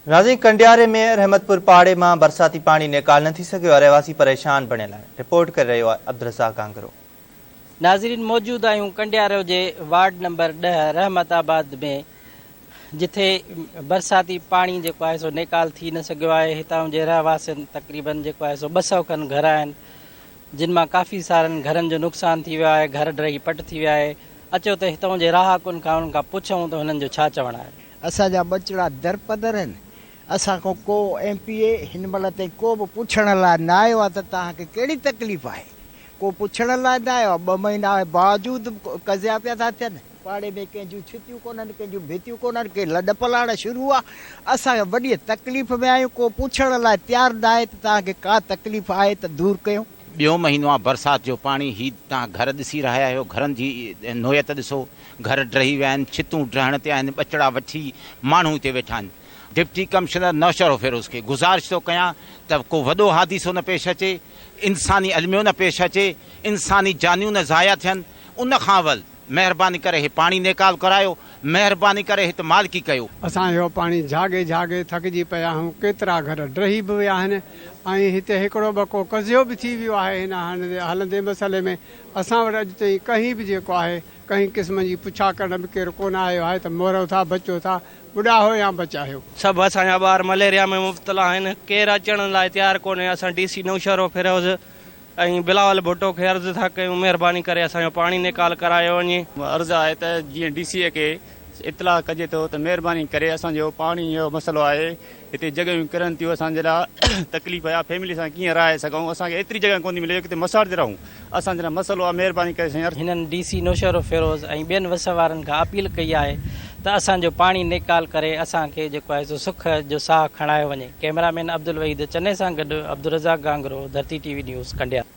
राजी कंडियारे में रहमतपुर पहाड़ी में बरसाती पानी निकाल नहीं सको, रहवासी परेशान बणियल है। रिपोर्ट कर रहे हो अब्दुल रज़ाक गांगरो। नाज़रीन मौजूद आहियूं कंडियारे जे वार्ड नंबर 10 रहमताबाद में, जिथे बरसाती पानी जो है सो निकाल थी न सको है। हितां जे रहवासियुनि तक़रीबन जो है सो 200 खन घर आहिनि, जिन मां काफ़ी सारनि घरनि जो नुक़सान थी वियो है, घर ढही पट थी विया है। अचो त हितां जे राहकुनि खां उन्हनि खां पुछूं त हुननि जो छा चवणु आहे। असांजा बचड़ा दरपदर आहिनि। असांखो को MP हिन महिल ताईं को बि पुछण लाइ न आयो आहे त तव्हांखे कहिड़ी तकलीफ़ आहे। को पुछण लाइ न आयो आहे। 2 महीना बावजूद कज़िया पिया था थियनि। पाड़े में कंहिंजूं छितियूं कोन्हनि, कंहिंजूं भितियूं कोन्हनि, के लॾ पलाण शुरू आहे। असां वॾी तकलीफ़ में आहियूं। को पुछण लाइ तयारु न आहे त तव्हांखे का तकलीफ़ आहे त दूरि कयूं। ॿियो महीनो आहे बरसाति जो पाणी। ही तव्हां घर ॾिसी रहिया आहियो, घरनि जी नोयत ॾिसो, घर ड्रही विया आहिनि, छितूं ड्रहण ते आहिनि, ॿचड़ा वठी माण्हू हिते वेठा आहिनि। डिप्टी कमिश्नर नौशरो फिरोज़ खे गुज़ारिश थो कयां त को वॾो हादिसो न पेश अचे, इंसानी अलमियो न पेश अचे, इंसानी जानियूं न ज़ाया थियनि। उन खां अवल महिरबानी करे हे पाणी निकाल करायो, महिरबानी करे हिते मालिकी कयो। असांजो पाणी झागे झागे थकिजी पिया आहियूं। केतिरा घर ड्रही बि विया आहिनि ऐं हिते हिकिड़ो ॿ को कज़ियो बि थी वियो आहे। हिन हलंदे मसइले में असां वटि अॼु ताईं कहीं बि जेको आहे कंहिं क़िस्म जी पुछा करण बि केरु कोन आयो आहे त मोरो था बचो था, बुढ़ा हो या बचा हो। सभु असांजा ॿार मलेरिया में मुब्तला आहिनि। केरु अचण लाइ तयारु कोन्हे। असां DC नौशरो फिरोज़ ऐं बिलावल भुट्टो खे अर्ज़ु था कयूं, महिरबानी करे असांजो पाणी निकाल करायो वञे। अर्ज़ु आहे त जीअं DC खे इतला कजे थो त महिरबानी करे असांजो पाणी जो मसइलो आहे। हिते जॻहियूं किरनि थियूं, असांजे लाइ तकलीफ़ आहे। फैमिली सां कीअं रहे सघूं, असांखे एतिरी जॻह कोन थी मिले किथे मसाड़ ते रहूं। असांजे लाइ मसइलो आहे, महिरबानी करे साईं। हिननि DC नौशरो फिरोज़ ऐं ॿियनि वस वारनि खां अपील कई आहे त असांजो पाणी निकाल करे असांखे जेको आहे सो सुख जो साह खणायो वञे। कैमरामैन अब्दुल वहीद चन्ने सां गॾु अब्दुल रज़ाक गांगरो, धरती TV न्यूज़ कंडिया।